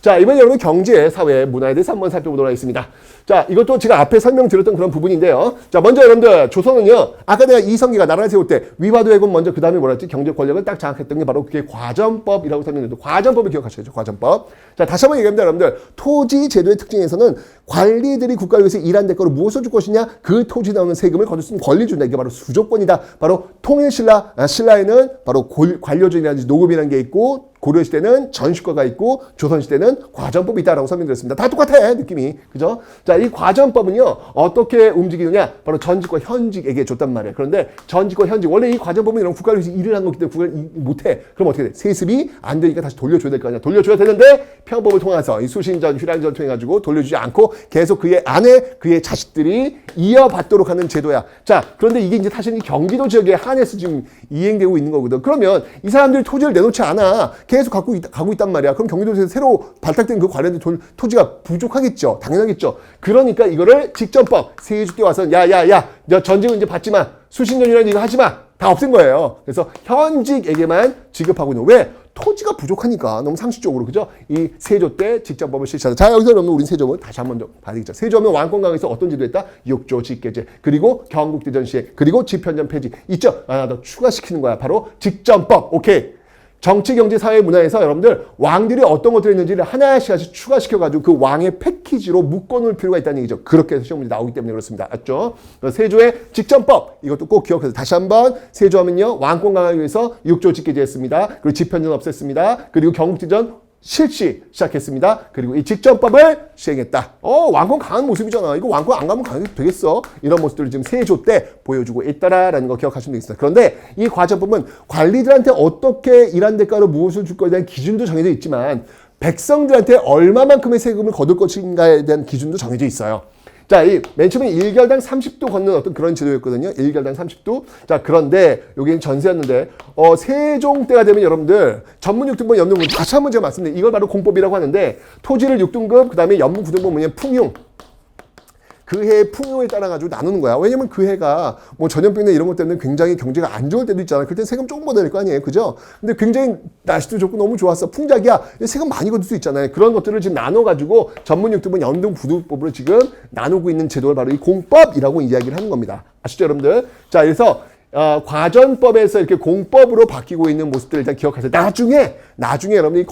자, 이번에 여러분 경제, 사회, 문화에 대해서 한번 살펴보도록 하겠습니다. 자, 이것도 제가 앞에 설명드렸던 그런 부분인데요. 자, 먼저 여러분들 조선은요, 아까 내가 이성계가 나라를 세울 때 위화도 해군 먼저 그 다음에 뭐라 했지? 경제 권력을 딱 장악했던 게 바로 그게 과전법이라고 설명했는데, 과전법을 기억하셔야죠. 과전법. 자, 다시 한번 얘기합니다, 여러분들. 토지 제도의 특징에서는 관리들이 국가를 위해서 일한 대가로 무엇을 줄 것이냐? 그 토지 나오는 세금을 거둘 수 있는 권리를 준다. 이게 바로 수조권이다. 바로 통일신라, 신라에는 바로 관료준이라든지 노급이라는 게 있고, 고려시대는 전시과가 있고 조선시대는 과전법이 있다라고 설명드렸습니다. 다 똑같아, 느낌이. 그죠? 자, 이 과전법은요, 어떻게 움직이느냐? 바로 전직과 현직에게 줬단 말이에요. 그런데 전직과 현직, 원래 이 과전법은 이런 국가를 위해서 일을 한 거기 때문에 국가를 못해. 그럼 어떻게 돼? 세습이 안 되니까 다시 돌려줘야 될 거 아니야. 돌려줘야 되는데 편법을 통해서 이 수신전, 휴량전 통해가지고 돌려주지 않고 계속 그의 아내, 그의 자식들이 이어받도록 하는 제도야. 자, 그런데 이게 이제 사실 이 경기도 지역에 한해서 지금 이행되고 있는 거거든. 그러면 이 사람들이 토지를 내놓지 않아. 계속 가고 있단 말이야. 그럼 경기도에서 새로 발탁된 그 관련된 토지가 부족하겠죠. 당연하겠죠. 그러니까 이거를 직전법, 세조 때 와서 너 전직은 이제 받지 마. 수신전이라는 이거 하지 마. 다 없앤 거예요. 그래서 현직에게만 지급하고 있는. 왜? 토지가 부족하니까. 너무 상식적으로. 그죠? 이 세조 때 직전법을 실시하다. 자, 여기서 여러분 우린 세조를 다시 한번 더 봐야 되겠죠. 세조하면 왕권강에서 어떤 제도했다? 육조 직계제. 그리고 경국대전 시행. 그리고 집현전 폐지. 있죠? 하나 더 추가시키는 거야. 바로 직전법. 오케이. 정치, 경제, 사회, 문화에서 여러분들 왕들이 어떤 것들을 했는지를 하나씩 추가시켜가지고 그 왕의 패키지로 묶어놓을 필요가 있다는 얘기죠. 그렇게 해서 시험 문제 나오기 때문에 그렇습니다. 맞죠? 세조의 직전법, 이것도 꼭 기억해서 다시 한번 세조하면요, 왕권 강화를 위해서 육조 직계제했습니다. 그리고 집현전 없앴습니다. 그리고 경국지전 실시 시작했습니다. 그리고 이 직전법을 시행했다. 왕권 강한 모습이잖아. 이거 왕권 안 가면 되겠어? 이런 모습들을 지금 세조 때 보여주고 있다라는 거 기억하시면 되겠습니다. 그런데 이 과전법은 관리들한테 어떻게 일한 대가로 무엇을 줄 거에 대한 기준도 정해져 있지만 백성들한테 얼마만큼의 세금을 거둘 것인가에 대한 기준도 정해져 있어요. 자, 이 맨 처음에 1결당 30도 걷는 어떤 그런 제도였거든요. 1결당 30도. 자, 그런데 여기는 전세였는데 세종 때가 되면 여러분들 전문 6등분, 연문군 다시 한번 제가 말씀드린 이걸 바로 공법이라고 하는데 토지를 6등급, 그다음에 연문 9등급 뭐냐면 풍용. 그 해의 풍요에 따라 가지고 나누는 거야. 왜냐면 그 해가 뭐 전염병이나 이런 것 때문에 굉장히 경제가 안 좋을 때도 있잖아. 그럴 땐 세금 조금 걷어낼 거 아니에요. 그죠? 근데 굉장히 날씨도 좋고 너무 좋았어. 풍작이야. 세금 많이 걷을 수 있잖아요. 그런 것들을 지금 나눠가지고 전문 6등분, 연등 9등법으로 지금 나누고 있는 제도가 바로 이 공법이라고 이야기를 하는 겁니다. 아시죠, 여러분들? 자, 그래서 과전법에서 이렇게 공법으로 바뀌고 있는 모습들을 일단 기억하세요. 나중에 여러분이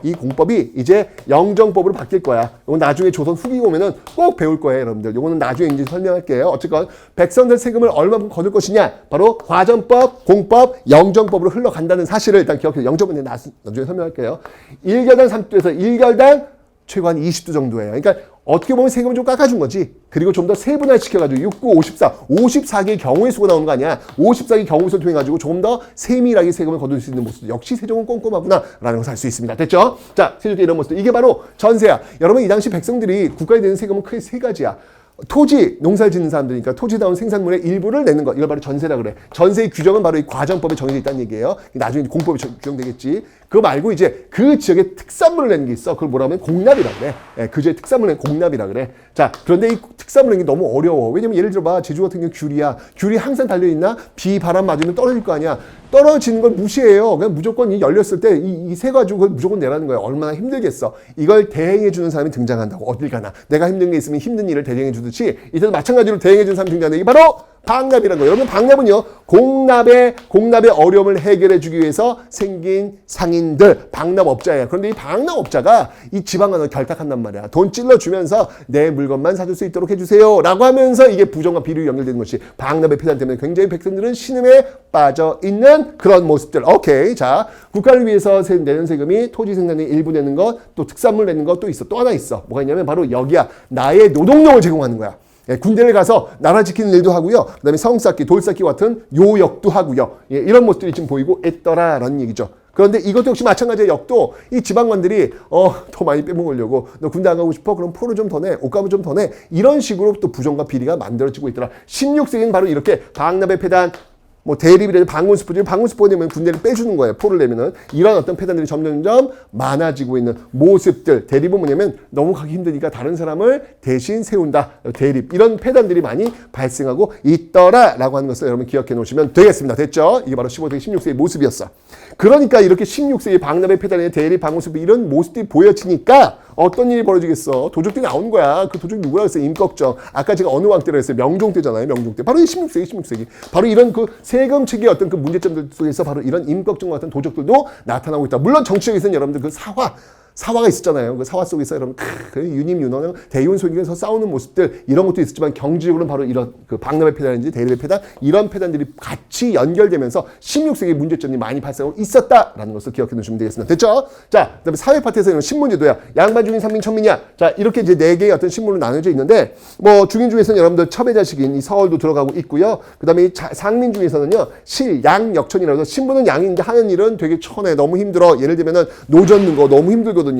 이 공법이 이제 영정법으로 바뀔 거야. 이건 나중에 조선 후기 오면은 꼭 배울 거예요, 여러분들. 이거는 나중에 이제 설명할게요. 어쨌건 백성들 세금을 얼마만큼 거둘 것이냐, 바로 과전법, 공법, 영정법으로 흘러간다는 사실을 일단 기억해서 영정법은 나중에 설명할게요. 1결당 30도에서 1결당 최고 한 20도 정도예요. 그러니까 어떻게 보면 세금을 좀 깎아준 거지. 그리고 좀 더 세분화시켜가지고 6, 9, 54, 54개의 경우의 수가 나오는 거 아니야. 54개의 경우의 수를 통해가지고 조금 더 세밀하게 세금을 거둘 수 있는 모습. 역시 세종은 꼼꼼하구나 라는 것을 알 수 있습니다. 됐죠? 자, 세조 때 이런 모습들. 이게 바로 전세야. 여러분 이 당시 백성들이 국가에 내는 세금은 크게 세 가지야. 토지, 농사를 짓는 사람들이니까 토지다운 생산물의 일부를 내는 것. 이걸 바로 전세라 그래. 전세의 규정은 바로 이 과전법에 정해져 있다는 얘기예요. 나중에 공법이 규정되겠지. 그거 말고 이제 그 지역의 특산물을 내는 게 있어. 그걸 뭐라 하면 공납이라 그래. 그 지역의 특산물을 공납이라 그래. 자, 그런데 이 특산물을 내는 게 너무 어려워. 왜냐면 예를 들어봐. 제주 같은 경우 귤이야. 귤이 항상 달려있나? 비, 바람 맞으면 떨어질 거 아니야. 떨어지는 걸 무시해요. 그냥 무조건 열렸을 때 이 세 가지고 그걸 무조건 내라는 거예요. 얼마나 힘들겠어. 이걸 대행해주는 사람이 등장한다고. 어딜 가나. 내가 힘든 게 있으면 힘든 일을 대행해주듯이 이때도 마찬가지로 대행해주는 사람이 등장하는데 이게 바로 방납이라는 거예요. 여러분 방납은요. 공납의 어려움을 해결해주기 위해서 생긴 상인들, 방납업자예요. 그런데 이 방납업자가 이 지방간을 결탁한단 말이야. 돈 찔러주면서 내 물건만 사줄 수 있도록 해주세요. 라고 하면서 이게 부정과 비리로 연결되는 것이 방납의 폐단 때문에 굉장히 백성들은 신음에 빠져있는 그런 모습들. 오케이. 자, 국가를 위해서 내는 세금이 토지 생산의 일부 내는 것, 또 특산물 내는 것 또 있어. 또 하나 있어. 뭐가 있냐면 바로 여기야. 나의 노동력을 제공하는 거야. 군대를 가서 나라 지키는 일도 하고요. 그 다음에 성 쌓기, 돌 쌓기 같은 요역도 하고요. 이런 모습들이 지금 보이고 있더라라는 얘기죠. 그런데 이것도 역시 마찬가지의 역도 이 지방관들이 더 많이 빼먹으려고 너 군대 안 가고 싶어? 그럼 포를 좀 더 내. 옷감을 좀 더 내. 이런 식으로 또 부정과 비리가 만들어지고 있더라. 16세기는 바로 이렇게 방납의 폐단, 뭐 대립이라든 방문스포가 되면 군대를 빼주는 거예요. 포를 내면은 이런 어떤 폐단들이 점점점 많아지고 있는 모습들. 대립은 뭐냐면 너무 가기 힘드니까 다른 사람을 대신 세운다. 대립 이런 폐단들이 많이 발생하고 있더라라고 하는 것을 여러분 기억해 놓으시면 되겠습니다. 됐죠? 이게 바로 15세기 16세기 모습이었어. 그러니까 이렇게 16세기 박람회 폐단의 대리 방어수비 이런 모습들이 보여지니까 어떤 일이 벌어지겠어? 도적들이 나오는 거야. 그 도적이 누구라고 했어요? 임꺽정. 아까 제가 어느 왕 때라고 했어요? 명종 때잖아요. 명종 때. 바로 이 16세기. 바로 이런 그 세금 측의 어떤 그 문제점들 속에서 바로 이런 임꺽정 같은 도적들도 나타나고 있다. 물론 정치적에서는 여러분들 그 사화가 있었잖아요. 그 사화 속에서 여러분 유님, 윤원영, 대의원 소리에서 싸우는 모습들 이런 것도 있었지만 경제적으로는 바로 이런 그 박람회 폐단인지 대립의 폐단 이런 폐단들이 같이 연결되면서 16세기 문제점이 많이 발생하고 있었다라는 것을 기억해 두시면 되겠습니다. 됐죠? 자, 그다음에 사회 파트에서는 신문제도야. 양반 중인 상민 천민이야. 자, 이렇게 이제 4개의 어떤 신문으로 나눠져 있는데 뭐 중인 중에서는 여러분들 첩의 자식인 이 서울도 들어가고 있고요. 그다음에 이 상민 중에서는요. 실, 양, 역천이라고 해서 신문은 양인데 하는 일은 되게 천해. 너무 힘들어. 예를 들면은 노 젓는 거 너무 힘들거든요.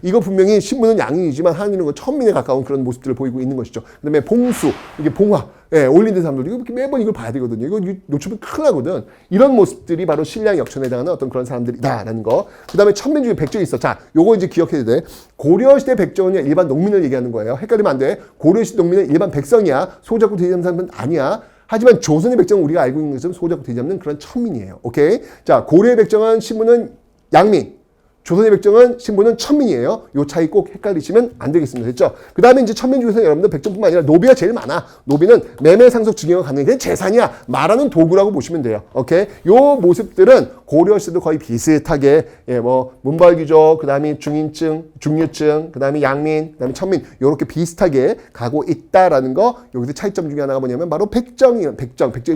이거 분명히 신문은 양인이지만 하는 일은 천민에 가까운 그런 모습들을 보이고 있는 것이죠. 그다음에 봉수, 이게 봉화, 올린드 사람들 이거 매번 이걸 봐야 되거든요. 이거 놓치면 큰일 나거든. 이런 모습들이 바로 신량 역천에 해당하는 어떤 그런 사람들이다라는 거. 그다음에 천민 중에 백정이 있어. 자, 요거 이제 기억해야 돼. 고려시대 백정은 일반 농민을 얘기하는 거예요. 헷갈리면 안 돼. 고려시대 농민은 일반 백성이야. 소작구 대지하는 사람은 아니야. 하지만 조선의 백정은 우리가 알고 있는 것처럼 소작구 대지하는 그런 천민이에요. 오케이? 자, 고려의 백정은 신분은 양민. 조선의 백정은 신분은 천민이에요. 요 차이 꼭 헷갈리시면 안 되겠습니다. 됐죠? 그 다음에 이제 천민 중에서 여러분들 백정뿐만 아니라 노비가 제일 많아. 노비는 매매, 상속, 증여가 가능한 재산이야. 말하는 도구라고 보시면 돼요. 오케이? 요 모습들은 고려 시대도 거의 비슷하게 뭐 문벌귀족, 그 다음에 중인층, 중류층, 그 다음에 양민, 그 다음에 천민 요렇게 비슷하게 가고 있다라는 거. 여기서 차이점 중에 하나가 뭐냐면 바로 백정의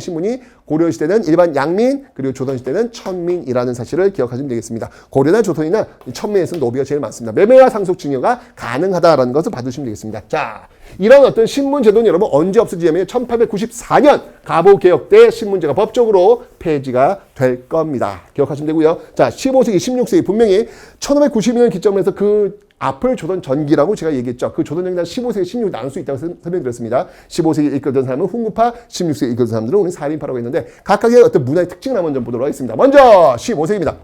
신분이 고려 시대는 일반 양민 그리고 조선 시대는 천민이라는 사실을 기억하시면 되겠습니다. 고려나 조선이나 천민에서는 노비가 제일 많습니다. 매매와 상속 증여가 가능하다라는 것을 봐두시면 되겠습니다. 자, 이런 어떤 신문제도는 여러분 언제 없어지냐면 1894년 갑오개혁 때 신문제가 법적으로 폐지가 될 겁니다. 기억하시면 되고요. 자, 15세기, 16세기 분명히 1592년 기점으로 해서 그 앞을 조선 전기라고 제가 얘기했죠. 그 조선 전기는 15세기, 16세기 나눌 수 있다고 설명드렸습니다. 15세기 이끌던 사람은 훈구파, 16세기 이끌던 사람들은 우리 살인파라고 했는데 각각의 어떤 문화의 특징을 한번 좀 보도록 하겠습니다. 먼저 15세기입니다.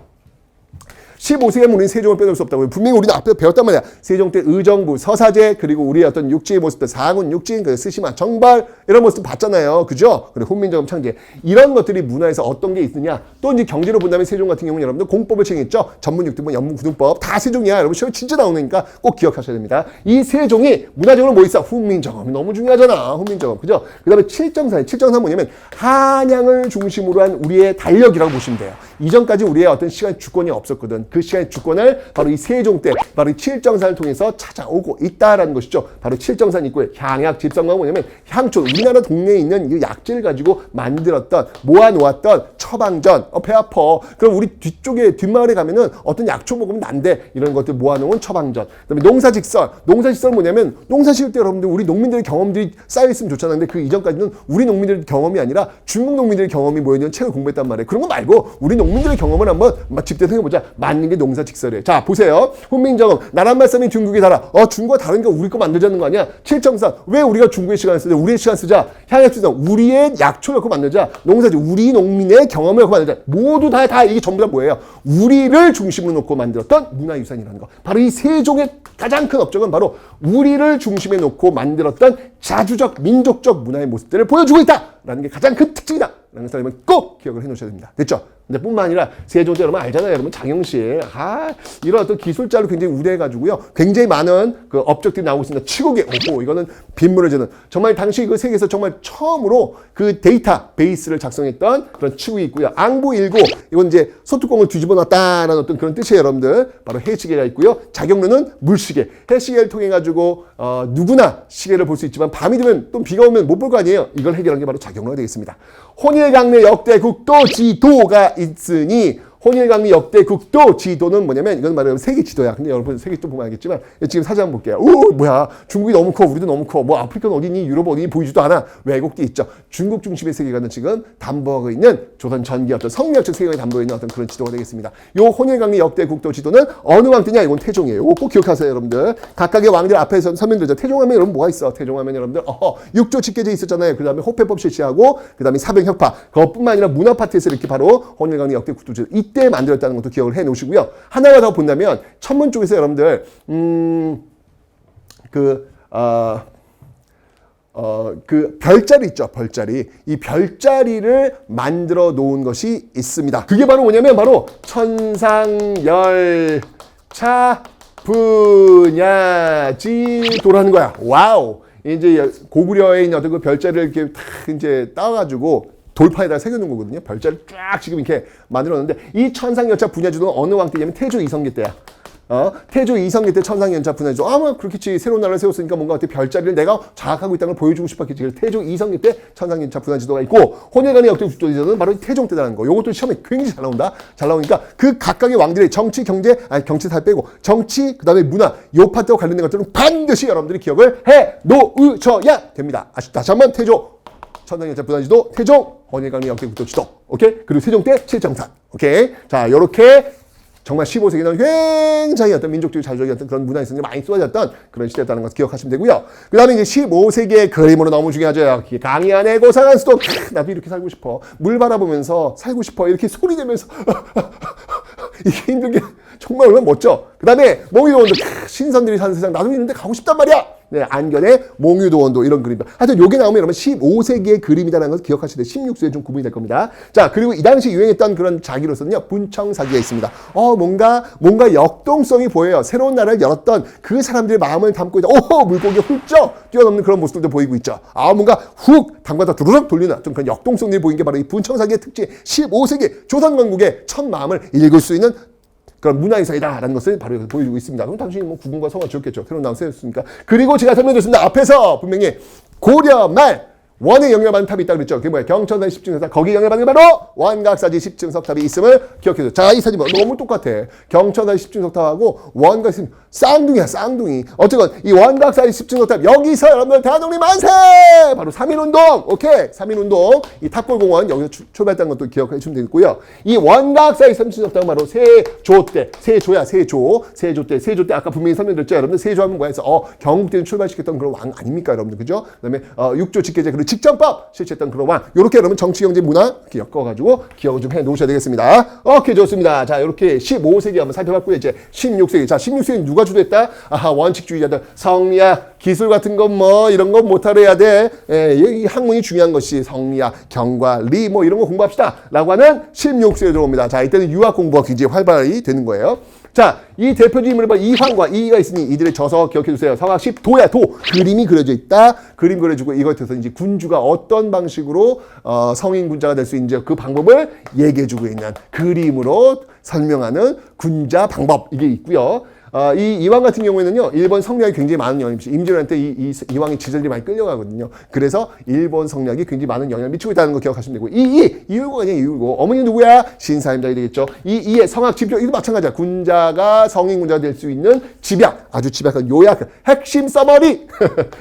15세기에 우리는 세종을 빼놓을 수 없다고. 분명히 우리는 앞에서 배웠단 말이야. 세종 때 의정부, 서사제, 그리고 우리의 어떤 육지의 모습들, 사군, 육진, 스시마, 정발, 이런 모습 봤잖아요. 그죠? 그리고 훈민정음 창제. 이런 것들이 문화에서 어떤 게 있느냐. 또 이제 경제로 본다면 세종 같은 경우는 여러분들 공법을 챙겼죠. 전문 육등본, 연문 구등법. 다 세종이야. 여러분 시험에 진짜 나오니까 꼭 기억하셔야 됩니다. 이 세종이 문화적으로 뭐 있어? 훈민정음이 너무 중요하잖아. 훈민정음. 그죠? 그 다음에 칠정산 뭐냐면 한양을 중심으로 한 우리의 달력이라고 보시면 돼요. 이전까지 우리의 어떤 시간 주권이 없었거든. 그 시간의 주권을 바로 이 세종 때 바로 이 칠정산을 통해서 찾아오고 있다라는 것이죠. 바로 칠정산 입구에 향약 집성과가 뭐냐면 향초, 우리나라 동네에 있는 이 약재를 가지고 만들었던 모아놓았던 처방전, 배 아파. 그럼 우리 뒤쪽에 뒷마을에 가면은 어떤 약초 먹으면 난데 이런 것들 모아놓은 처방전. 그다음에 농사직설은 뭐냐면 농사 지을 때 여러분들 우리 농민들의 경험들이 쌓여있으면 좋잖아요. 근데 그 이전까지는 우리 농민들의 경험이 아니라 중국 농민들의 경험이 뭐였냐면 책을 공부했단 말이에요. 그런 거 말고 우리 농민들의 경험을 한번 집대 생각해보자. 맞는 게 농사직설이에요. 자, 보세요. 훈민정음. 나란 말씀이 중국이 달아. 중국과 다르니까 우리 거 만들자는 거 아니야? 칠정산. 왜 우리가 중국의 시간을 쓰자? 우리의 시간 쓰자. 향약 쓰자. 우리의 약초를 갖고 만들자. 농사지. 우리 농민의 경험을 갖고 만들자. 모두 다 이게 전부 다 뭐예요? 우리를 중심으로 놓고 만들었던 문화유산이라는 거. 바로 이 세종의 가장 큰 업적은 바로 우리를 중심에 놓고 만들었던 자주적, 민족적 문화의 모습들을 보여주고 있다라는 게 가장 큰 특징이다. 라는 것을 여러분 꼭 기억을 해 놓으셔야 됩니다. 됐죠? 근데 뿐만 아니라 세종 때 여러분 알잖아요. 여러분 장영실. 이런 어떤 기술자로 굉장히 우대해가지고요. 굉장히 많은 그 업적들이 나오고 있습니다. 치국의 이거는 빗물을 주는. 정말 당시 그 세계에서 정말 처음으로 그 데이터 베이스를 작성했던 그런 치국이 있고요. 앙부일구. 이건 이제 소뚜껑을 뒤집어 놨다라는 어떤 그런 뜻이에요, 여러분들. 바로 해시계가 있고요. 자경루는 물시계. 해시계를 통해가지고, 누구나 시계를 볼 수 있지만 밤이 되면 또 비가 오면 못 볼 거 아니에요. 이걸 해결한 게 바로 자경루가 되겠습니다. 혼일강내 역대 국도 지도가 있으니 혼일강리 역대 국도 지도는 뭐냐면 이건 말하면 세계 지도야. 근데 여러분 세계 지도 보면 알겠지만 지금 사진 한번 볼게요. 뭐야? 중국이 너무 커. 우리도 너무 커. 뭐 아프리카는 어디니? 유럽 어디니? 보이지도 않아. 왜곡돼 있죠. 중국 중심의 세계관은 지금 담보하고 있는 조선 전기 어떤 성리학적 세계관이 담보하고 있는 어떤 그런 지도가 되겠습니다. 요 혼일강리 역대 국도 지도는 어느 왕 때냐? 이건 태종이에요. 꼭 기억하세요, 여러분들. 각각의 왕들 앞에서 설명드렸죠. 태종하면 여러분 뭐가 있어? 태종하면 여러분들 육조 직계제 있었잖아요. 그 다음에 호패법 실시하고 그 다음에 사병협파. 그것뿐만 아니라 문화 파트에서 이렇게 바로 혼일강리 역대 국도 지도 이때 만들었다는 것도 기억을 해 놓으시고요. 하나가 더 본다면 천문 쪽에서 여러분들 그 별자리 있죠. 별자리. 이 별자리를 만들어 놓은 것이 있습니다. 그게 바로 뭐냐면 바로 천상열차 분야지도라는 거야. 와우. 이제 고구려에 있는 어떤 그 별자리를 이렇게 탁 이제 따가지고 돌파에다 새겨놓은 거거든요. 별자리를 쫙 지금 이렇게 만들었는데 이 천상열차 분야지도는 어느 왕 때냐면 태조 이성계 때야. 태조 이성계 때 천상열차 분야지도 아마 그렇겠지. 새로운 나라를 세웠으니까 뭔가 어떻게 별자리를 내가 장악하고 있다는 걸 보여주고 싶었겠지. 그래서 태조 이성계 때 천상열차 분야지도가 있고 혼혈간의 역대국조지도는 바로 태종 때라는 거. 요것도 시험에 굉장히 잘 나온다. 잘 나오니까 그 각각의 왕들의 정치, 경제, 경치 다 빼고 정치, 그 다음에 문화, 요 파트와 관련된 것들은 반드시 여러분들이 기억을 해 놓으셔야 됩니다. 다시 한번 태조 천상열차 분야지도, 태종 혼혈간의 역대국조지도. 오케이? 그리고 세종 때 칠정산. 오케이? 자, 요렇게 정말 15세기는 굉장히 어떤 민족주의 자주적인 그런 문화유산이 많이 쏟아졌던 그런 시대였다는 것을 기억하시면 되고요. 그 다음에 이제 15세기의 그림으로 너무 중요하죠. 강이 안에 고상한 수도, 나도 이렇게 살고 싶어. 물 바라보면서 살고 싶어. 이렇게 소리 내면서 이게 힘든 게 정말 얼마나 멋져. 그 다음에 몽유도원도 신선들이 사는 세상 나도 있는데 가고 싶단 말이야. 네, 안견의 몽유도원도 이런 그림들. 하여튼 요게 나오면 여러분 15세기의 그림이라는 것을 기억하실 때 16세기에 좀 구분이 될 겁니다. 자, 그리고 이 당시 유행했던 그런 자기로서는요, 분청사기가 있습니다. 뭔가 역동성이 보여요. 새로운 나라를 열었던 그 사람들의 마음을 담고 있다. 물고기가 훌쩍 뛰어넘는 그런 모습들도 보이고 있죠. 뭔가 훅 담가다 두루룩 돌리는 좀 그런 역동성들이 보이는 게 바로 이 분청사기의 특징. 15세기 조선건국의 첫 마음을 읽을 수 있는 그런 문화유산이다라는 것을 바로 여기서 보여주고 있습니다. 그럼 당신이 뭐 구분과 성을 지었겠죠. 새로운 나라 세웠으니까. 그리고 제가 설명드렸습니다. 앞에서 분명히 고려 말 원에 영향받는 탑이 있다 그랬죠. 그게 뭐야? 경천사지 십증석탑. 거기 영향받는 게 바로 원각사지 십증석탑이 있음을 기억해줘. 자, 이 사진 뭐 너무 똑같아. 경천사지 십증석탑하고 원각사지 쌍둥이야, 쌍둥이. 어쨌건 이 원각사지 십증석탑 여기서 여러분들 대한독립 만세! 바로 3.1운동. 오케이. 3.1운동. 이 탑골공원 여기서 출발했다는 것도 기억해 주시면 되겠고요. 이 원각사지 십증석탑은 바로 세조 때. 세조야, 세조. 세조 때 아까 분명히 설명드렸죠. 여러분들 세조하면 뭐야 해서 경국대는 출발시켰던 그런 왕 아닙니까? 여러분들. 그죠? 그 다음에 육조 직계제 그리고 직전법 실시했던 그런 왕. 요렇게 여러분 정치, 경제, 문화 이렇게 엮어가지고 기억을 좀 해 놓으셔야 되겠습니다. 오케이, 좋습니다. 자, 이렇게 15세기 한번 살펴봤고요. 이제 16세기. 자, 16세기 누가 주도했다? 원칙주의자들. 성리학, 기술 같은 건 뭐 이런 거 못하려 해야 돼. 이 학문이 중요한 것이 성리학, 경과, 리 뭐 이런 거 공부합시다. 라고 하는 16세기에 들어옵니다. 자, 이때는 유학 공부가 굉장히 활발히 되는 거예요. 자, 이 대표적인 인물을 봐. 이황과 이의가 있으니 이들의 저서 기억해 주세요. 성악십 도야, 도. 그림이 그려져 있다. 그림 그려주고 이거에 대해서 이제 군주가 어떤 방식으로 성인 군자가 될 수 있는지 그 방법을 얘기해 주고 있는 그림으로 설명하는 군자 방법 이게 있고요. 이 이황 같은 경우에는요, 일본 성리학이 굉장히 많은 영향을 미치고, 임진왜란 때 이황의 지절이 많이 끌려가거든요. 그래서 일본 성리학이 굉장히 많은 영향을 미치고 있다는 거 기억하시면 되고, 이율고가 아니에요, 이율고. 어머니 누구야? 신사임당이 되겠죠. 이의 성악 집약, 이도 마찬가지야. 군자가 성인 군자가 될 수 있는 집약, 아주 집약한 요약, 핵심 서머리!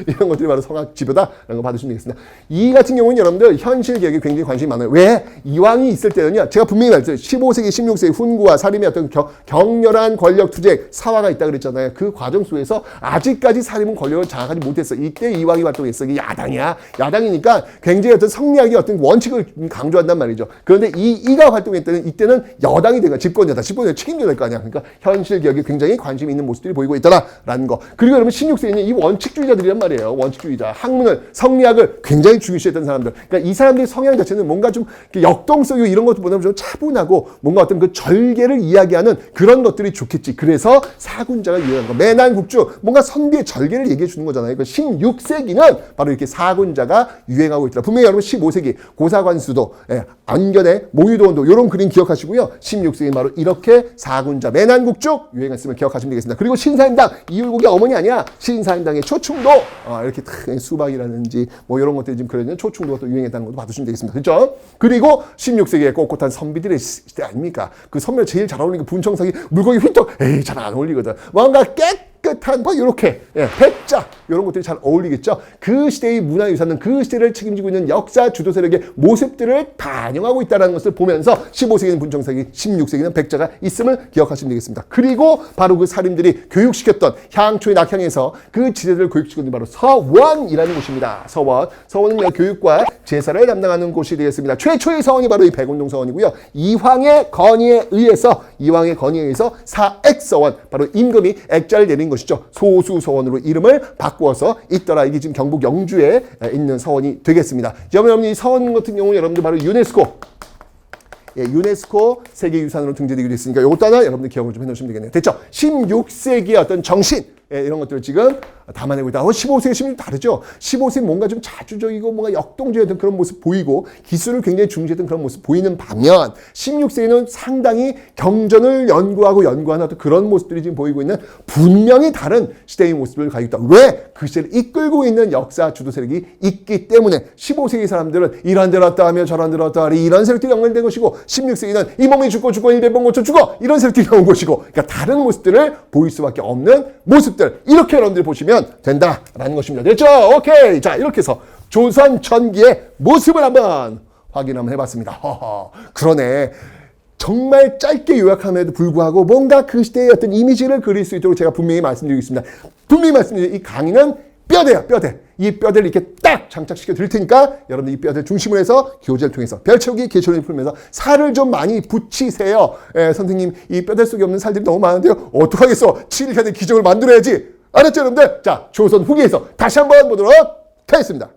이런 것들이 바로 성악 집요다라는 거 받으시면 되겠습니다. 이 같은 경우는 여러분들 현실 개혁에 굉장히 관심이 많아요. 왜? 이황이 있을 때는요, 제가 분명히 말했어요. 15세기, 16세기 훈구와 살림의 어떤 격렬한 권력 투쟁, 사화가 있다 그랬잖아요. 그 과정 속에서 아직까지 살림은 권력을 장악하지 못했어. 이때 이황이 활동했어. 이게 야당이야. 야당이니까 굉장히 어떤 성리학의 어떤 원칙을 강조한단 말이죠. 그런데 이가 활동했을 때는 이때는 여당이 된 거야. 집권여당, 책임져야 될 거 아니야. 그러니까 현실 개혁에 굉장히 관심이 있는 모습들이 보이고 있다라는 거. 그리고 여러분 16세기는 이 원칙주의자들이란 말이에요. 원칙주의자. 학문을, 성리학을 굉장히 중요시했던 사람들. 그러니까 이 사람들의 성향 자체는 뭔가 좀 역동성이고 이런 것보다는 좀 차분하고 뭔가 어떤 그 절개를 이야기하는 그런 것들이 좋겠지. 그래서 사군자가 유행한 거. 매난국주, 뭔가 선비의 절개를 얘기해 주는 거잖아요. 그 16세기는 바로 이렇게 사군자가 유행하고 있더라. 분명히 여러분 15세기 고사관수도, 안견의 몽유도원도 이런 그림 기억하시고요. 16세기 바로 이렇게 사군자, 매난국주 유행했으면 기억하시면 되겠습니다. 그리고 신사임당, 이율곡의 어머니 아니야. 신사임당의 초충도, 이렇게 수박이라든지 뭐 이런 것들이 지금 그려있는 초충도가 또 유행했다는 것도 봐주시면 되겠습니다. 그렇죠? 그리고 16세기에 꼿꼿한 선비들의 시대 아닙니까? 그 선비가 제일 잘 어울리는 게 분청사기, 물고기 휘떡, 잘 안 어울리거든. 뭔가 깨끗한 뭐 이렇게 백자 이런 것들이 잘 어울리겠죠. 그 시대의 문화유산은 그 시대를 책임지고 있는 역사 주도 세력의 모습들을 반영하고 있다는 것을 보면서 15세기는 분청사기, 16세기는 백자가 있음을 기억하시면 되겠습니다. 그리고 바로 그 살인들이 교육시켰던 향초의 낙향에서 그 지대들을 교육시켰던 게 바로 서원이라는 곳입니다. 서원은 교육과 제사를 담당하는 곳이 되겠습니다. 최초의 서원이 바로 이 백운동 서원이고요. 이황의 건의에 의해서 사액서원, 바로 임금이 액자를 내린 것이죠. 소수서원으로 이름을 바꿔 바꾸어서 있더라. 이게 지금 경북 영주에 있는 서원이 되겠습니다. 여러분 이 서원 같은 경우는 여러분들 바로 유네스코 유네스코 세계유산으로 등재되기로 했으니까 이것도 하나 여러분들 기억을 좀 해놓으시면 되겠네요. 됐죠? 16세기의 어떤 정신 이런 것들을 지금 담아내고 있다. 15세기 16세기 다르죠? 15세기 뭔가 좀 자주적이고 뭔가 역동적이었던 그런 모습 보이고 기술을 굉장히 중시했던 그런 모습 보이는 반면 16세기는 상당히 경전을 연구하는 어떤 그런 모습들이 지금 보이고 있는 분명히 다른 시대의 모습을 가지고 있다. 왜? 그 시대를 이끌고 있는 역사 주도 세력이 있기 때문에 15세기 사람들은 이런 데로 왔다 하며 저런 데로 왔다 하리 이런 세력들이 연결된 것이고 16세기는 이 몸이 죽고 100번 고쳐 죽어 이런 세력들이 나온 것이고 그러니까 다른 모습들을 보일 수밖에 없는 모습들 이렇게 여러분들이 보시면 된다라는 것입니다. 됐죠? 오케이. 자 이렇게 해서 조선 전기의 모습을 한번 확인 한번 해봤습니다. 허허. 그러네. 정말 짧게 요약함에도 불구하고 뭔가 그 시대의 어떤 이미지를 그릴 수 있도록 제가 분명히 말씀드리겠습니다. 분명히 말씀드리죠. 이 강의는 뼈대야, 뼈대. 이 뼈대를 이렇게 딱 장착시켜 드릴 테니까 여러분들 이 뼈대를 중심으로 해서 교재를 통해서 별채우기 개초를 풀면서 살을 좀 많이 붙이세요. 선생님 이 뼈대 속에 없는 살들이 너무 많은데요. 어떡하겠어. 7일간의 기적을 만들어야지. 알았죠 여러분들? 자 조선 후기에서 다시 한번 보도록 하겠습니다.